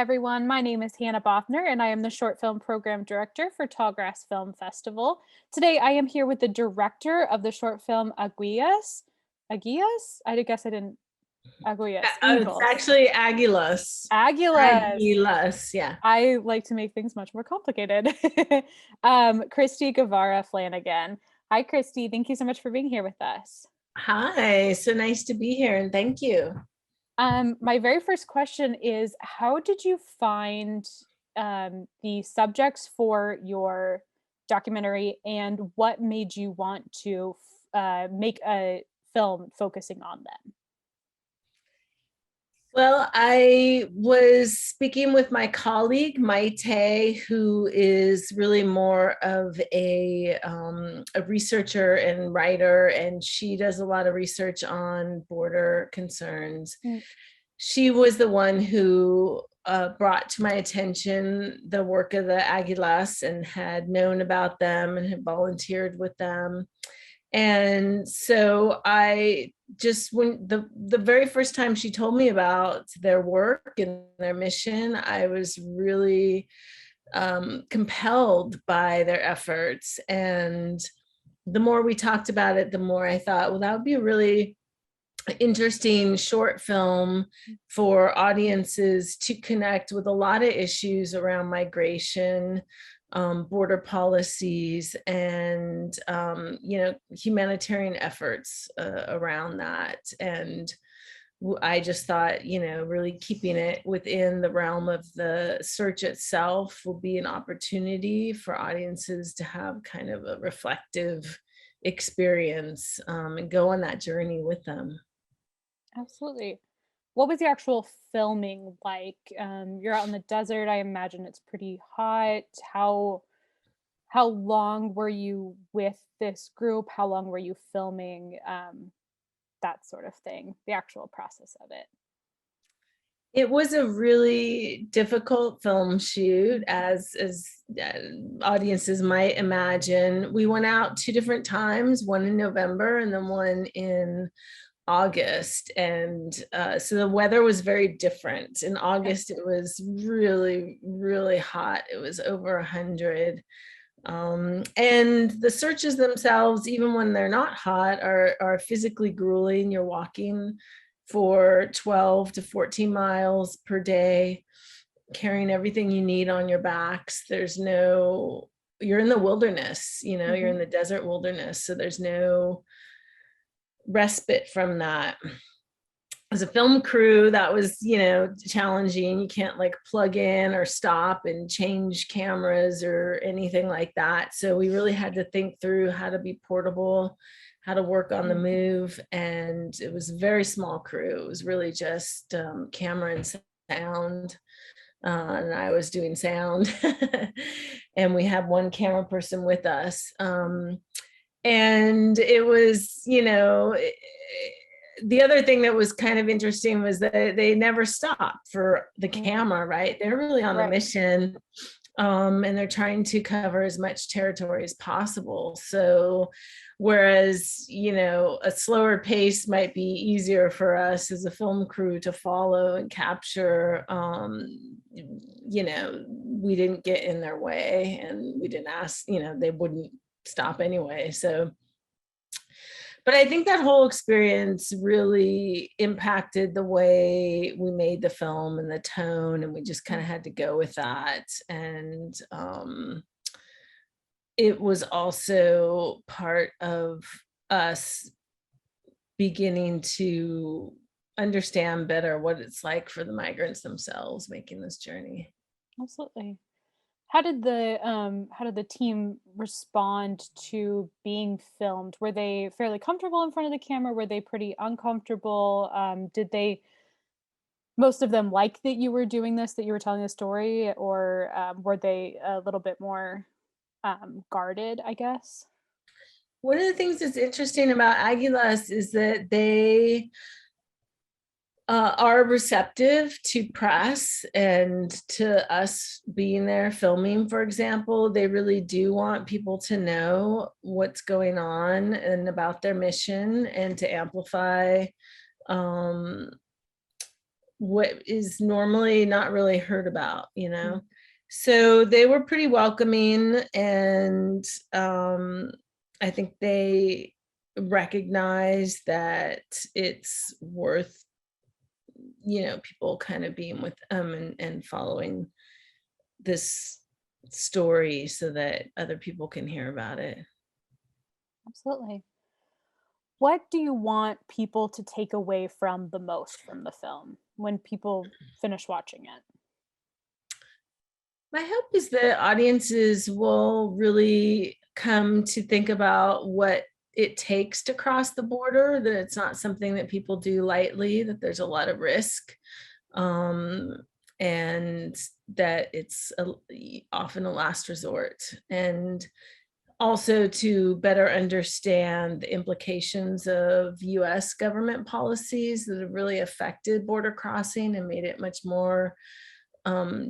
everyone. My name is Hannah Bothner, and I am the short film program director for Tallgrass Film Festival. Today, I am here with the director of the short film Águilas. Águilas? I guess I didn't. Águilas. It's Eagles. actually Águilas. Águilas. Águilas, yeah. I like to make things much more complicated. Kristy Guevara-Flanagan. Hi, Kristy. Thank you so much for being here with us. Hi, so nice to be here, and thank you. My very first question is, how did you find the subjects for your documentary, and what made you want to make a film focusing on them? Well, I was speaking with my colleague, Maite, who is really more of a researcher and writer, and she does a lot of research on border concerns. Mm. She was the one who brought to my attention the work of the Águilas and had known about them and had volunteered with them. And so I just, when the very first time she told me about their work and their mission, I was really compelled by their efforts. And the more we talked about it, the more I thought, well, that would be a really interesting short film for audiences to connect with a lot of issues around migration, border policies, and humanitarian efforts around that. And I just thought, really keeping it within the realm of the search itself will be an opportunity for audiences to have kind of a reflective experience and go on that journey with them. Absolutely. What was the actual filming like? You're out in the desert. I imagine it's pretty hot. How long were you with this group? How long were you filming? That sort of thing, the actual process of it. It was a really difficult film shoot, as audiences might imagine. We went out 2 different times, one in November and then one in August. And so the weather was very different. In August, it was really, really hot. It was over 100. And the searches themselves, even when they're not hot, are physically grueling. You're walking for 12 to 14 miles per day, carrying everything you need on your backs. You're in the wilderness, you're in the desert wilderness. So there's no respite from that. As a film crew, that was, challenging. You can't like plug in or stop and change cameras or anything like that. So we really had to think through how to be portable, how to work on the move. And it was a very small crew. It was really just camera and sound. And I was doing sound. And we had one camera person with us. And it was, the other thing that was kind of interesting was that they never stopped for the camera, right? They're really on a mission, and they're trying to cover as much territory as possible. So whereas, a slower pace might be easier for us as a film crew to follow and capture, we didn't get in their way, and we didn't ask, they wouldn't stop anyway. So, but I think that whole experience really impacted the way we made the film and the tone, and we just kind of had to go with that. And it was also part of us beginning to understand better what it's like for the migrants themselves making this journey. Absolutely. How did the team respond to being filmed? Were they fairly comfortable in front of the camera? Were they pretty uncomfortable? Did most of them like that you were doing this, that you were telling a story, or were they a little bit more guarded, I guess? One of the things that's interesting about Águilas is that they are receptive to press and to us being there filming, for example. They really do want people to know what's going on and about their mission, and to amplify what is normally not really heard about, you Mm. know? So they were pretty welcoming, and I think they recognize that it's worth, people kind of being with them and following this story so that other people can hear about it. Absolutely. What do you want people to take away from the most from the film when people finish watching it? My hope is that audiences will really come to think about what it takes to cross the border, that it's not something that people do lightly, that there's a lot of risk, um, and that it's often a last resort. And also to better understand the implications of US government policies that have really affected border crossing and made it much more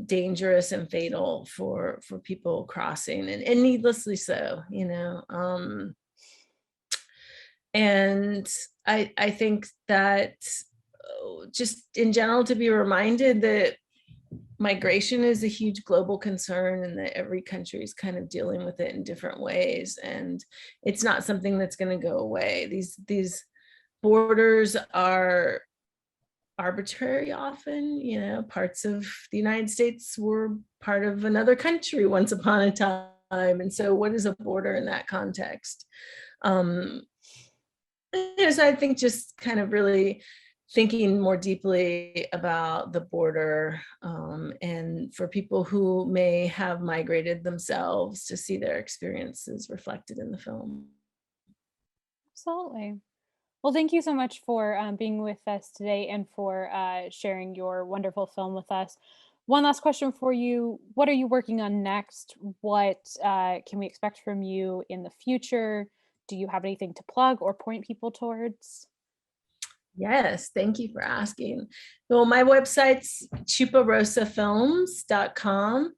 dangerous and fatal for people crossing, and needlessly so, and I think that, just in general, to be reminded that migration is a huge global concern and that every country is kind of dealing with it in different ways, and it's not something that's going to go away. These borders are arbitrary often. Parts of the United States were part of another country once upon a time, and so what is a border in that context? um so I think just kind of really thinking more deeply about the border, and for people who may have migrated themselves, to see their experiences reflected in the film. Absolutely. Well, thank you so much for being with us today and for sharing your wonderful film with us. One last question for you. What are you working on next? What can we expect from you in the future? Do you have anything to plug or point people towards? Yes, thank you for asking. Well, my website's chuparosafilms.com,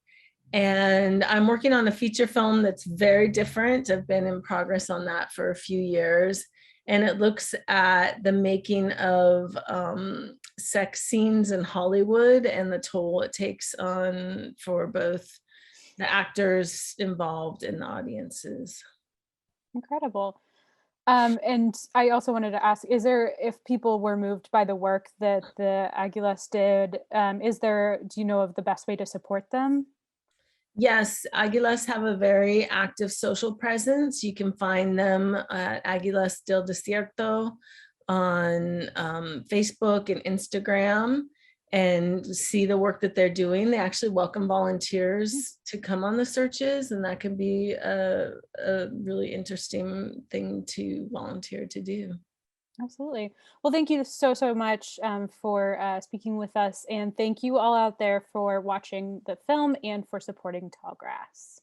and I'm working on a feature film that's very different. I've been in progress on that for a few years, and it looks at the making of sex scenes in Hollywood and the toll it takes on for both the actors involved and the audiences. Incredible. And I also wanted to ask, is there, if people were moved by the work that the Aguilas did, do you know of the best way to support them? Yes, Águilas have a very active social presence. You can find them at Águilas del Desierto on Facebook and Instagram, and see the work that they're doing. They actually welcome Mhm. volunteers to come on the searches, and that can be a really interesting thing to volunteer to do. Absolutely. Well, thank you so, so much for speaking with us. And thank you all out there for watching the film and for supporting Tallgrass.